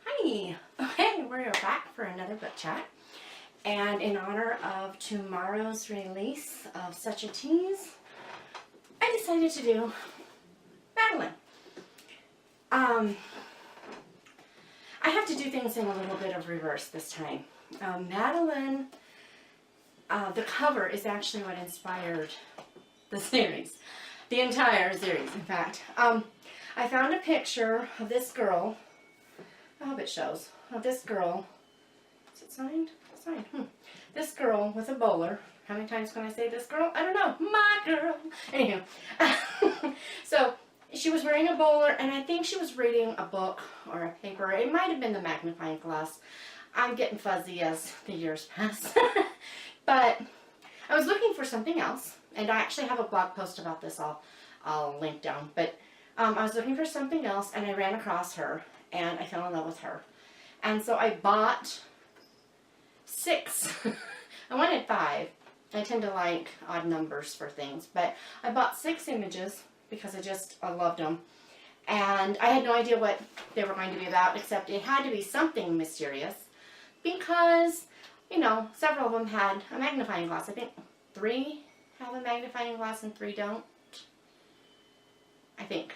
Hi! Okay, we're back for another book chat. And in honor of tomorrow's release of Such a Tease, I decided to do Madeline. I have to do things in a little bit of reverse this time. Madeline, the cover is actually what inspired the series. The entire series, in fact. I found a picture of this girl. I hope it shows. Of this girl. Is it signed? It's signed. This girl with a bowler. How many times can I say this girl? I don't know. My girl. Anywho. So, she was wearing a bowler, and I think she was reading a book or a paper. It might have been the magnifying glass. I'm getting fuzzy as the years pass. But I was looking for something else, and I actually have a blog post about this I'll link down. But I was looking for something else, and I ran across her, and I fell in love with her. And so I bought 6. I wanted 5. I tend to like odd numbers for things, but I bought 6 images because I loved them. And I had no idea what they were going to be about, except it had to be something mysterious because, you know, several of them had a magnifying glass. I think 3 have a magnifying glass and 3 don't. I think.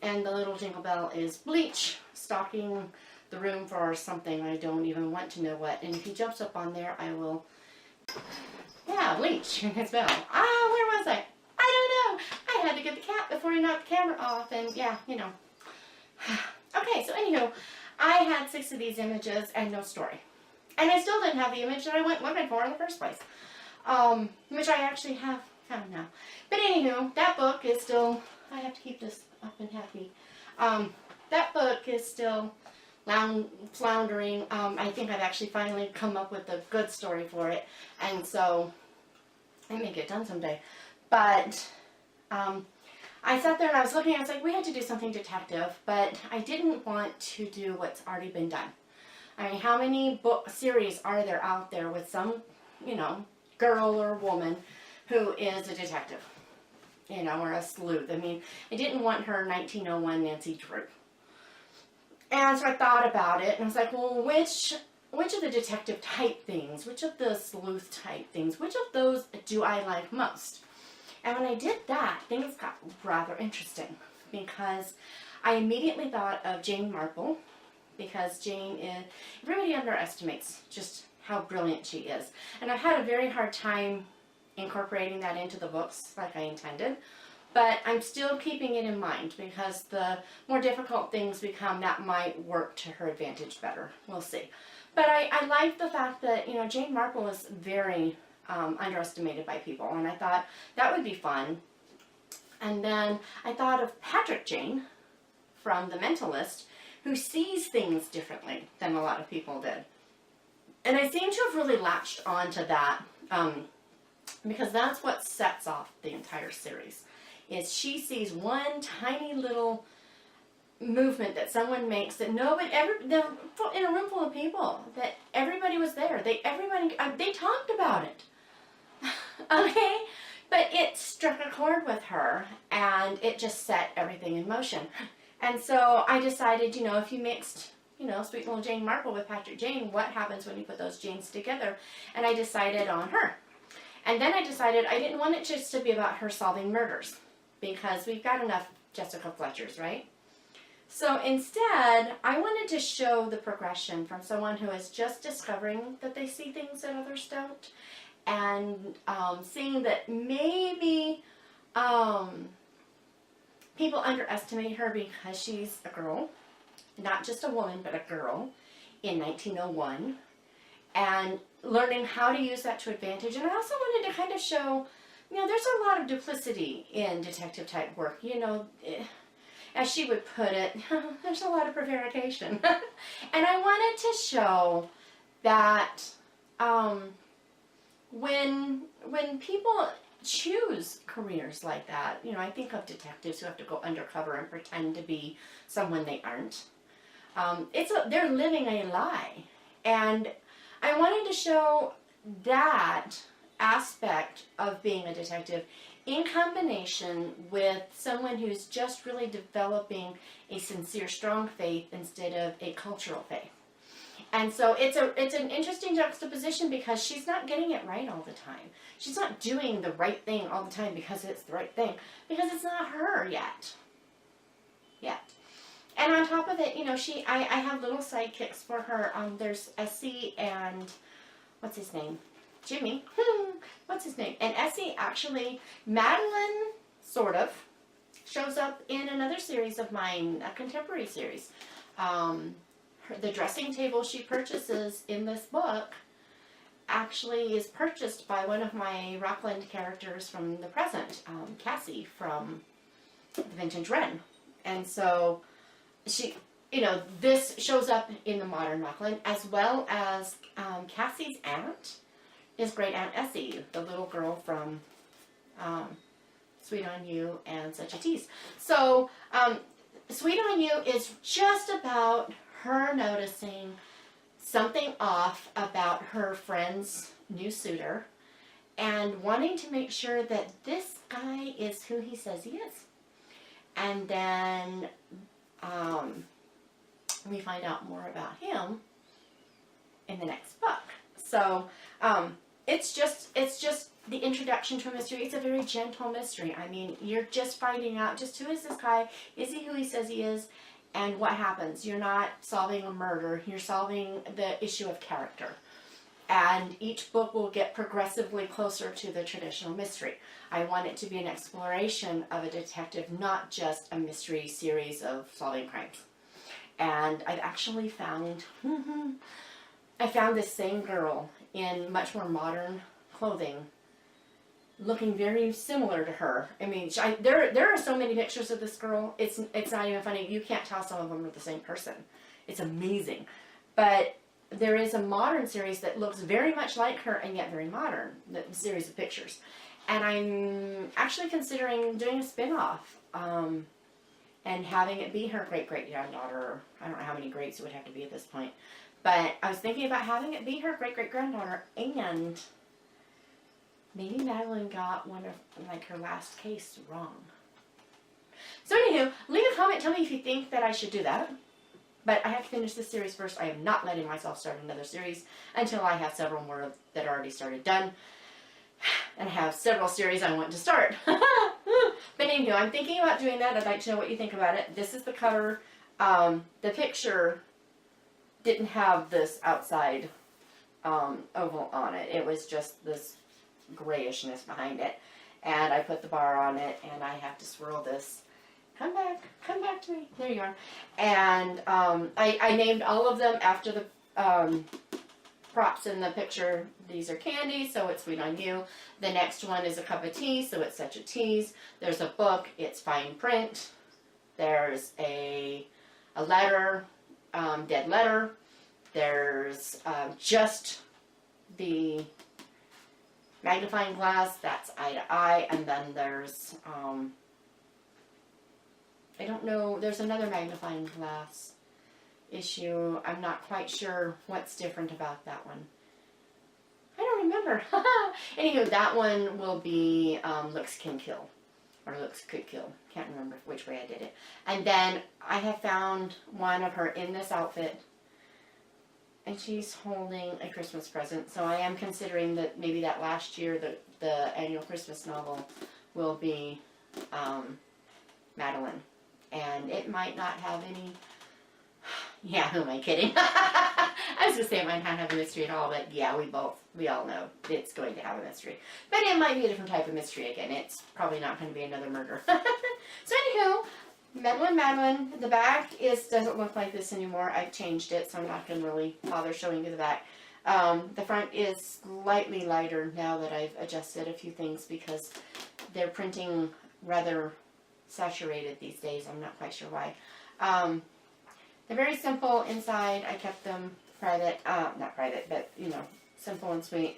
And the little jingle bell is Bleach stalking the room for something. I don't even want to know what. And if he jumps up on there, I will... Yeah, Bleach in his bell. Where was I? I don't know. I had to get the cat before he knocked the camera off. And yeah, you know. Okay, so anywho, I had 6 of these images and no story. And I still didn't have the image that I went looking for in the first place. Which I actually have found now. But anywho, that book is still... I have to keep this up and happy. That book is still floundering. I think I've actually finally come up with a good story for it. And so, I may get done someday. But, I sat there and I was looking, I was like, we had to do something detective, but I didn't want to do what's already been done. I mean, how many book series are there out there with some, you know, girl or woman who is a detective? You know, or a sleuth. I mean, I didn't want her 1901 Nancy Drew. And so I thought about it, and I was like, well, which of the detective type things, which of the sleuth type things, which of those do I like most? And when I did that, things got rather interesting, because I immediately thought of Jane Marple, because Jane is, everybody underestimates just how brilliant she is. And I've had a very hard time incorporating that into the books like I intended, but I'm still keeping it in mind because the more difficult things become, that might work to her advantage better. We'll see. But I like the fact that, you know, Jane Marple is very underestimated by people, and I thought that would be fun. And then I thought of Patrick Jane from The Mentalist, who sees things differently than a lot of people did. And I seem to have really latched onto that because that's what sets off the entire series, is she sees one tiny little movement that someone makes that nobody ever, in a room full of people, that everybody was there. They talked about it. Okay? But it struck a chord with her, and it just set everything in motion. And so I decided, you know, if you mixed, you know, sweet little Jane Marple with Patrick Jane, what happens when you put those Janes together? And I decided on her. And then I decided I didn't want it just to be about her solving murders, because we've got enough Jessica Fletchers, right? So instead, I wanted to show the progression from someone who is just discovering that they see things that others don't, and seeing that maybe people underestimate her because she's a girl, not just a woman, but a girl in 1901, and learning how to use that to advantage. And I also wanted to kind of show, you know, there's a lot of duplicity in detective type work. You know, as she would put it, there's a lot of prevarication. And I wanted to show that when people choose careers like that, you know, I think of detectives who have to go undercover and pretend to be someone they aren't. They're living a lie. And I wanted to show that aspect of being a detective in combination with someone who's just really developing a sincere, strong faith instead of a cultural faith. And so it's an interesting juxtaposition because she's not getting it right all the time. She's not doing the right thing all the time because it's the right thing, because it's not her yet. And on top of it, you know, I have little sidekicks for her. There's Essie and, what's his name? Jimmy. What's his name? And Essie actually, Madeline, sort of, shows up in another series of mine, a contemporary series. The dressing table she purchases in this book actually is purchased by one of my Rockland characters from the present, Cassie from the Vintage Wren. And so she, you know, this shows up in the modern Rockland, as well as Cassie's aunt is Great Aunt Essie, the little girl from Sweet on You and Such a Tease. So Sweet on You is just about her noticing something off about her friend's new suitor and wanting to make sure that this guy is who he says he is. And then we find out more about him in the next book. So it's just the introduction to a mystery. It's a very gentle mystery. I mean, you're just finding out just who is this guy, is he who he says he is, and what happens. You're not solving a murder, you're solving the issue of character. And each book will get progressively closer to the traditional mystery. I want it to be an exploration of a detective, not just a mystery series of solving crimes. And I've actually found, I found this same girl in much more modern clothing, looking very similar to her. I mean, there are so many pictures of this girl, it's not even funny. You can't tell some of them are the same person. It's amazing. But there is a modern series that looks very much like her and yet very modern, the series of pictures. And I'm actually considering doing a spin-off and having it be her great-great-granddaughter. I don't know how many greats it would have to be at this point. But I was thinking about having it be her great-great-granddaughter, and maybe Madeline got one of, like, her last case wrong. So anywho, leave a comment, tell me if you think that I should do that. But I have to finish this series first. I am not letting myself start another series until I have several more that are already started done. And I have several series I want to start. But anyway, I'm thinking about doing that. I'd like to know what you think about it. This is the cover. The picture didn't have this outside oval on it. It was just this grayishness behind it. And I put the bar on it, and I have to swirl this. Come back to me. There you are. And I named all of them after the props in the picture. These are candy, so it's Sweet on You. The next one is a cup of tea, so it's Such a Tease. There's a book, it's fine print. There's a letter, dead letter. There's just the magnifying glass, that's eye to eye. And then there's I don't know, there's another magnifying glass issue. I'm not quite sure what's different about that one. I don't remember. Anywho, that one will be Looks Can Kill. Or Looks Could Kill. Can't remember which way I did it. And then I have found one of her in this outfit. And she's holding a Christmas present. So I am considering that maybe that last year, the annual Christmas novel will be Madeline. And it might not have any... Yeah, who am I kidding? I was going to say it might not have a mystery at all, but yeah, we all know it's going to have a mystery. But it might be a different type of mystery again. It's probably not going to be another murder. So anywho, Madeline, the back doesn't look like this anymore. I've changed it, so I'm not going to really bother showing you the back. The front is slightly lighter now that I've adjusted a few things because they're printing rather saturated these days. I'm not quite sure why. They're very simple inside. I kept them private, not private, but, you know, simple and sweet.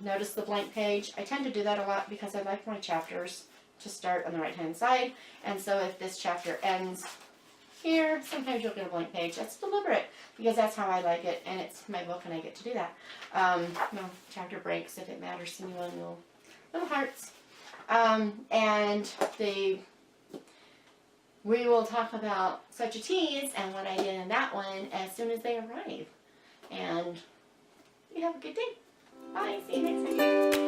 Notice the blank page. I tend to do that a lot because I like my chapters to start on the right-hand side. And so if this chapter ends here. Sometimes you'll get a blank page. That's deliberate because that's how I like it, and it's my book, and I get to do that. No chapter breaks if it matters to anyone. Little hearts. And we will talk about Such a Tease and what I did in that one as soon as they arrive. And you have a good day. Bye. See you next time.